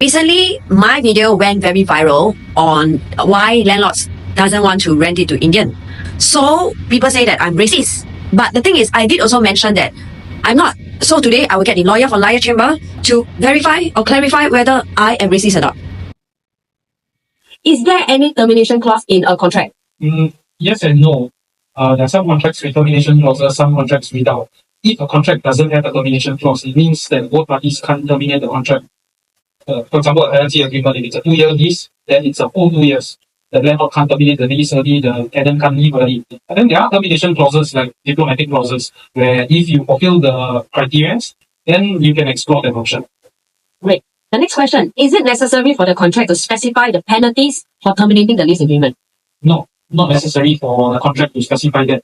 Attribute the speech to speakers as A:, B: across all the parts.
A: Recently, my video went very viral on why landlords doesn't want to rent it to Indian. So people say that I'm racist. But the thing is, I did also mention that I'm not. So today I will get the lawyer from Lawyer Chamber to verify or clarify whether I am racist or not. Is there any termination clause in a contract?
B: Yes and no. There are some contracts with termination clauses, some contracts without. If a contract doesn't have a termination clause, it means that both parties can't terminate the contract. For example, a tenancy agreement, if it's a 2-year lease, then it's a full 2 years. The landlord can't terminate the lease early, the tenant can't leave early. And then there are termination clauses like diplomatic clauses, where if you fulfill the criteria, then you can explore that option.
A: Great. The next question, is it necessary for the contract to specify the penalties for terminating the lease agreement?
B: No, not necessary for the contract to specify that.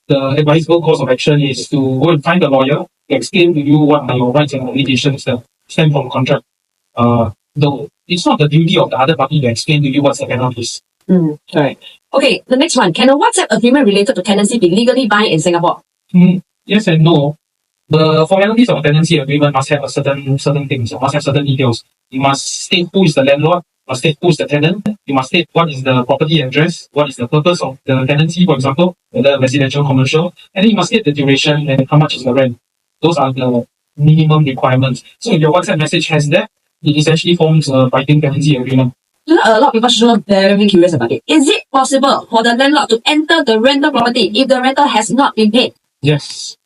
B: The advisable course of action is to go and find a lawyer to explain to you what are your rights and obligations that stem from the contract. Though it's not the duty of the other party to explain to you what's the penalties.
A: Correct. Okay, the next one. Can a WhatsApp agreement related to tenancy be legally binding in Singapore?
B: Yes and no. The formalities of a tenancy agreement must have a certain things, must have certain details. You must state who is the landlord, must state who is the tenant, you must state what is the property address, what is the purpose of the tenancy, for example, whether residential, commercial, and then you must state the duration and how much is the rent. Those are the minimum requirements. So if your WhatsApp message has that, it essentially forms a binding tenancy agreement.
A: A lot of people are very curious about it. Is it possible for the landlord to enter the rental property if the rental has not been paid?
B: Yes.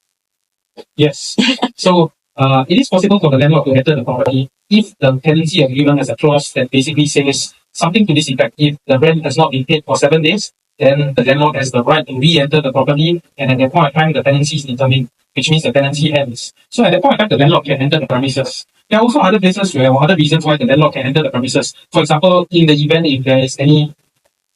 B: So it is possible for the landlord to enter the property if the tenancy agreement has a clause that basically says something to this effect. If the rent has not been paid for 7 days, then the landlord has the right to re-enter the property, and at that point of time the tenancy is determined, which means the tenancy ends. So at that point of time the landlord can enter the premises. There are also other places or other reasons why the landlord can enter the premises. For example, in the event if there is any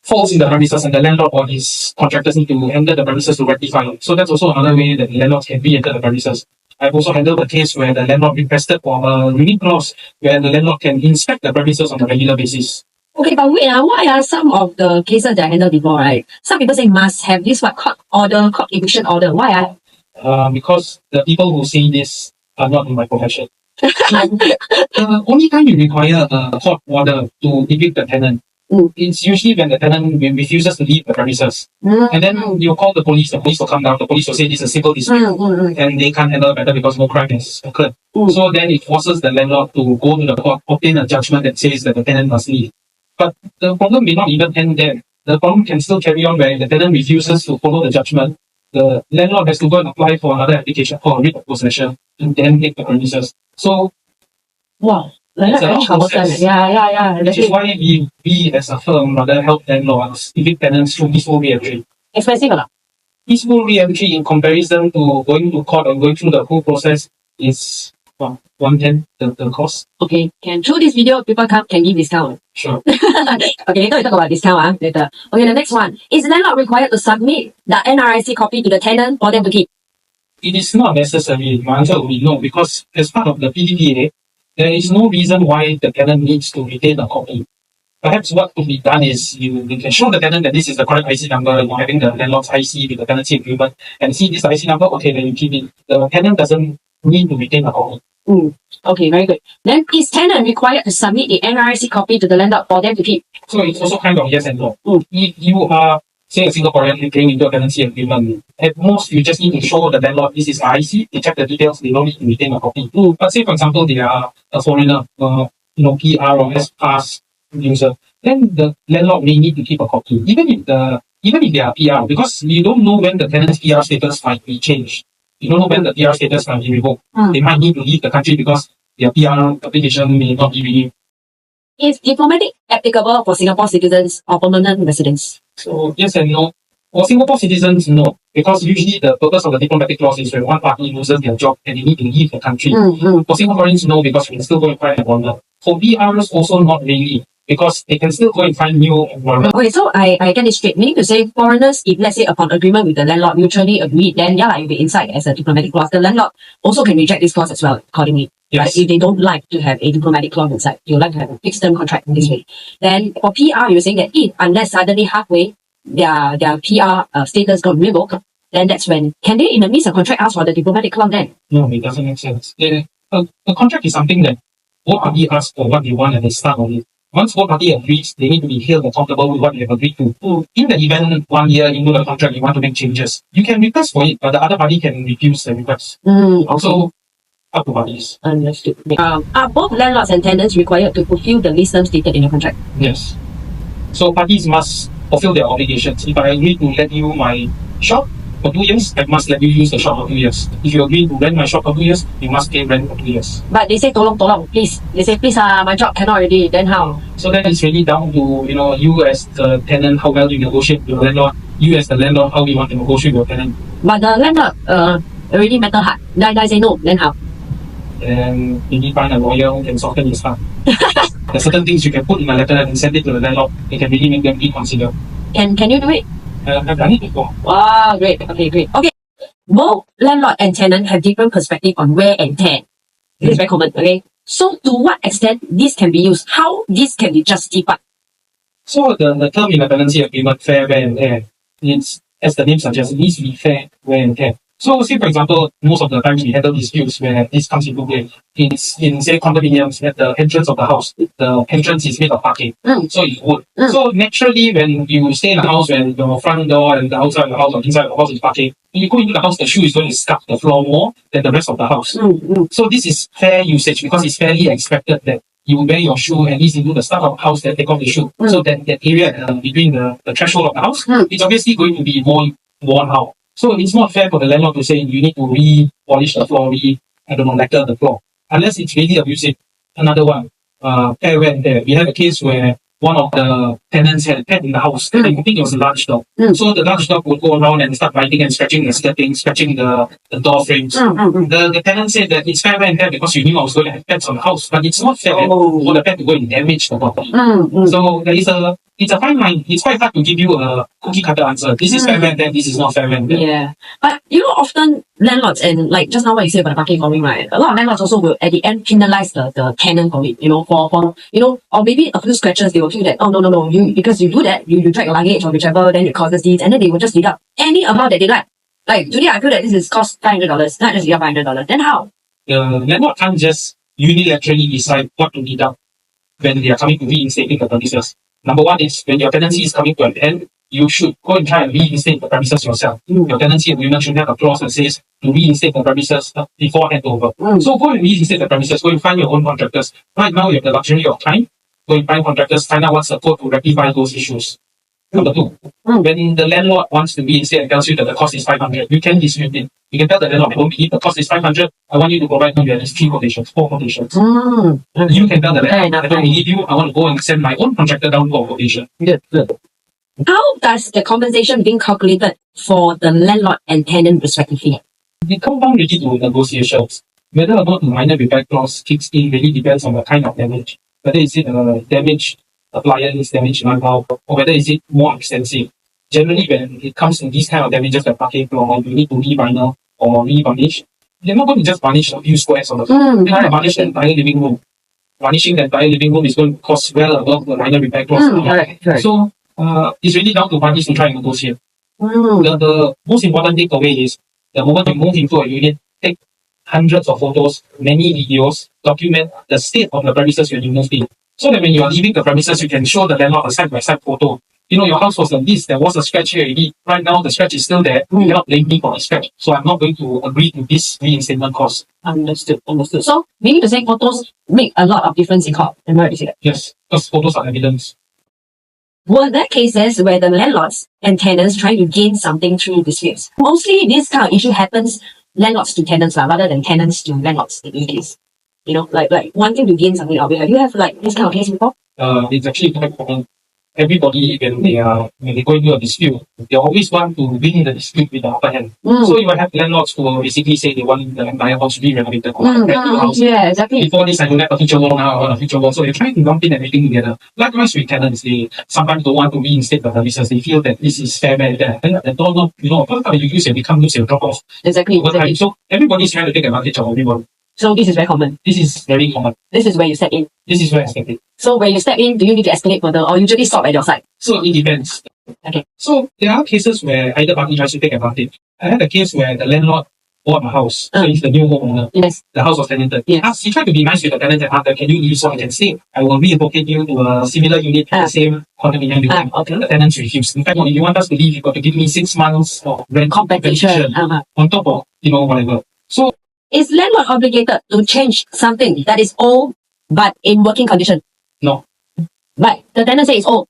B: faults in the premises and the landlord or his contractors need to enter the premises to rectify it. So that's also another way that the landlord can re-enter the premises. I've also handled a case where the landlord requested for a unique clause where the landlord can inspect the premises on a regular basis.
A: Okay, but wait, what are some of the cases that I handled before, right? Some people say must have this court eviction order. Why?
B: Because the people who say this are not in my profession. The only time you require a court order to evict the tenant, it's usually when the tenant refuses to leave the premises. And then you call the police will come down, the police will say this is a civil dispute, and they can't handle it better because no crime has occurred. So then it forces the landlord to go to the court, obtain a judgment that says that the tenant must leave. But the problem may not even end there. The problem can still carry on where the tenant refuses to follow the judgment. The landlord has to go and apply for another application for a writ of possession and then take the premises. So,
A: wow. That's a lot of process. Yeah.
B: Which is why we as a firm rather help landlords evict tenants through peaceful re-entry.
A: Expensive or not?
B: Peaceful re-entry in comparison to going to court and going through the whole process is 1/10 the cost.
A: Okay, through this video people can give discount.
B: Sure.
A: Okay, later we talk about discount later. Okay, the next one. Is landlord required to submit the NRIC copy to the tenant for them to keep?
B: It is not necessary. My answer will be no, because as part of the PDPA, there is no reason why the tenant needs to retain a copy. Perhaps what could be done is you can show the tenant that this is the correct IC number, you're having the landlord's IC with the tenancy agreement, and see this IC number, okay, then you keep it. The tenant doesn't need to retain a copy.
A: Okay, very good. Then is tenant required to submit the NRIC copy to the landlord for them to keep?
B: So it's also kind of yes and no. If you are, say, a Singaporean entering into a tenancy agreement, at most you just need to show the landlord this is IC, they check the details, they don't need to retain a copy. But say, for example, they are a foreigner, PR or S-Pass user, then the landlord may need to keep a copy, even if they are PR, because you don't know when the tenant's PR status might be changed. You don't know when the PR status might be revoked. They might need to leave the country because their PR application may not be renewed.
A: Is diplomatic applicable for Singapore citizens or permanent residents?
B: So yes and no. For Singapore citizens, no, because usually the purpose of the diplomatic clause is when one party loses their job and they need to leave the country. For Singaporeans, no, because we can still go and find employment. For PRs, also not really, because they can still go and find new employment.
A: Okay, so I get it straight. Meaning to say, foreigners, if let's say upon agreement with the landlord mutually agreed, then you'll be inside as a diplomatic clause. The landlord also can reject this clause as well, accordingly.
B: Yes.
A: Right? If they don't like to have a diplomatic clause inside, they would like to have a fixed term contract in this way. Then for PR, you're saying that unless suddenly halfway their PR status got revoked, then that's when, can they in the midst of contract ask for the diplomatic clause then?
B: No, it doesn't make sense. A contract is something that both parties ask for what they want and they start on it. Once both party agrees, they need to be held accountable with what they have agreed to. In the event 1 year into the contract you want to make changes, you can request for it, but the other party can refuse the request. Also, up to parties.
A: Understood. Are both landlords and tenants required to fulfill the lease terms stated in the contract?
B: Yes. So parties must fulfill their obligations. If I agree to let you my shop for 2 years, I must let you use the shop for 2 years. If you agree to rent my shop for 2 years, you must pay rent for 2 years.
A: But they say tolong, please. They say please, my job cannot already. Then how?
B: So that is really down to you as the tenant, how well you negotiate with your landlord. You as the landlord, how you want to negotiate with your tenant.
A: But the landlord already metal hard. They say no. Then how?
B: And maybe find a lawyer who can soften his heart. There are certain things you can put in a letter and send it to the landlord. It can really make them reconsider.
A: Can you do it?
B: I've done it before.
A: Wow, great. Okay, great. Okay. Both landlord and tenant have different perspective on wear and tear. This is very common, okay? So to what extent this can be used? How this can be justified?
B: So the term in the tenancy agreement, fair wear and tear, it's, as the name suggests, it needs to be fair wear and tear. So say for example, most of the time we handle disputes where this comes into play. It's in say condominiums at the entrance of the house. The entrance is made of parquet. So it's wood. So naturally when you stay in a house where your front door and the outside of the house or inside of the house is parquet, when you go into the house, the shoe is going to scuff the floor more than the rest of the house. So this is fair usage because it's fairly expected that you wear your shoe at least into the start of the house, then take off the shoe. So that area between the threshold of the house, it's obviously going to be more worn out. So it's not fair for the landlord to say you need to re-polish the floor, lacquer the floor. Unless it's really abusive. Another one, fair wear and tear. We had a case where one of the tenants had a pet in the house. And I think it was a large dog. So the large dog would go around and start biting and scratching the skirting, scratching the door frames. The tenant said that it's fair wear and tear because you knew I was going to have pets on the house. But it's not fair for the pet to go and damage the property. So it's a fine line. It's quite hard to give you a cookie cutter answer. This is fair wear and tear, this is not fair wear and tear.
A: Yeah. But often landlords, and like just now what you said about the parking calling, right? A lot of landlords also will at the end penalize the tenant for it, for or maybe a few scratches, they will feel that, oh no, because you do that, you drag your luggage or whichever, then it causes these, and then they will just deduct any amount that they like. Like today I feel that this is cost $500, not just $500. Then how?
B: The landlord can't just unilaterally decide what to deduct when they are coming to reinstating the premises. Number one is when your tenancy is coming to an end, you should go and try and reinstate the premises yourself. Your tenancy agreement should have a clause that says to reinstate the premises before handover. So go and reinstate the premises, go and find your own contractors. Right now you have the luxury of time. Go and find contractors, find out what's the code to rectify those issues. Number two, when the landlord wants to reinstate and tells you that the cost is 500, you can dispute it. You can tell the landlord, I don't believe the cost is 500. I want you to provide me with 3 quotations, 4 quotations. You can tell the landlord, I don't believe you. I want to go and send my own contractor down for a quotation.
A: Good. How does the compensation being calculated for the landlord and tenant respectively?
B: It comes down really to negotiations. Whether or not the minor repair clause kicks in really depends on the kind of damage. Whether is it damage appliance, damage manpower, or whether is it more extensive. Generally, when it comes to these kind of damages like parquet floor, you need to re-vinyl or re-varnish. You're not going to just varnish a few squares on the floor. You're going to varnish the entire living room. Varnishing the entire living room is going to cost well above the minor repair clause.
A: Correct.
B: So, it's really down to parties to try and negotiate. The most important takeaway is the moment you move into a unit, take hundreds of photos, many videos, document the state of the premises when you moved in. So that when you are leaving the premises, you can show the landlord a side-by-side photo. Your house was like this, there was a scratch here already. Right now, the scratch is still there. You cannot blame me for the scratch. So I'm not going to agree to this reinstatement cost.
A: Understood. So, meaning to say photos make a lot of difference in court. Am I right to say that?
B: Yes, because photos are evidence.
A: Were there cases where the landlords and tenants trying to gain something through disputes? Mostly this kind of issue happens landlords to tenants rather than tenants to landlords in this case. Like wanting to gain something out of it. Have you have like this kind of case before?
B: It's actually quite common. Everybody, when they go into a dispute, they always want to win the dispute with the upper hand. So you will have landlords who basically say they want the entire house to be renovated.
A: Yeah, exactly.
B: Before this, I don't have a feature wall now, I want a feature wall. So they're trying to lump in everything together. Likewise with tenants, they sometimes don't want to reinstate the premises. They feel that this is fair and fair. And the door, when you use it, become loose, it'll drop off.
A: Exactly.
B: So everybody's trying to take advantage of everyone.
A: So this is very common.
B: This is very common.
A: This is where you step in.
B: This is where I step in.
A: So when you step in, do you need to escalate further or usually stop at your side?
B: So it depends.
A: Okay.
B: So there are cases where either party tries to take advantage. I had a case where the landlord bought a house. So he's the new homeowner.
A: Yes.
B: The house was tenanted.
A: Yes.
B: He tried to be nice with the tenants and asked them, can you leave so I can stay? I will relocate you to a similar unit in the same condominium building.
A: Okay.
B: The tenants refused. In fact, if you want us to leave, you've got to give me 6 months of rent
A: Compensation.
B: on top of, whatever. So,
A: Is landlord obligated to change something that is old but in working condition?
B: no.
A: But the tenant says it's old.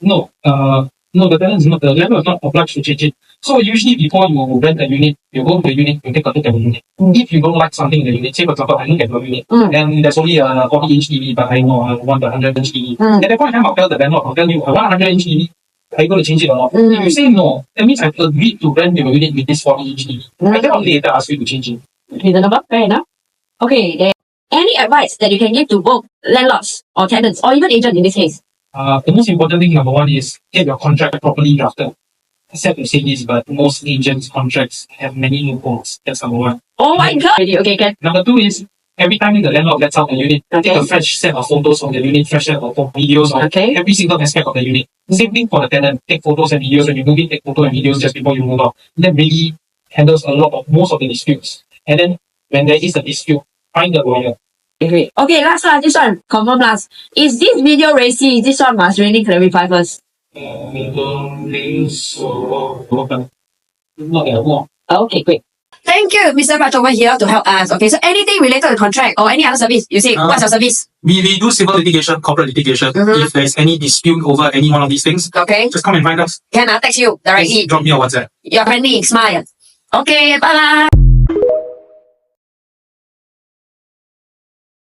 B: No, no, the tenant is not, the landlord is not obliged to change it. So usually before you rent a unit, you go to the unit, you take a look at the unit. If you don't like something in the unit, say for example, I look at your unit, and there's only a 40-inch TV, but I know I want a 100-inch TV. At that point in time, I'll tell the landlord, I'll tell you, I want a 100-inch TV. Are you going to change it or not? If you say no, that means I've agreed to rent your unit with this 40-inch TV. I cannot later ask you to change it.
A: Reasonable, fair enough. Okay, then any advice that you can give to both landlords or tenants or even agent in this case?
B: The most important thing, number one, is get your contract properly drafted. Sad to say this, but most agents' contracts have many loopholes. That's number one.
A: Oh my god! Okay, can.
B: Number two is, every time the landlord lets out the unit, take a fresh set of photos of the unit, fresh set of videos of every single aspect of the unit. Same thing for the tenant. Take photos and videos when you move in, take photos and videos just before you move out. That really handles most of the disputes. And then, when there is a dispute, find the lawyer.
A: Okay, last one, this one, confirm last. Is this video racy? This one must really clarify first.
B: I don't think so. Not at all.
A: Okay, great. Thank you, Mr. Raj over here to help us. Okay, so anything related to contract or any other service, you say, what's your service?
B: We do civil litigation, corporate litigation. If there's any dispute over any one of these things, just come and find us.
A: Can I text you directly?
B: Just drop me a WhatsApp.
A: You're friendly, smile. Okay, bye-bye.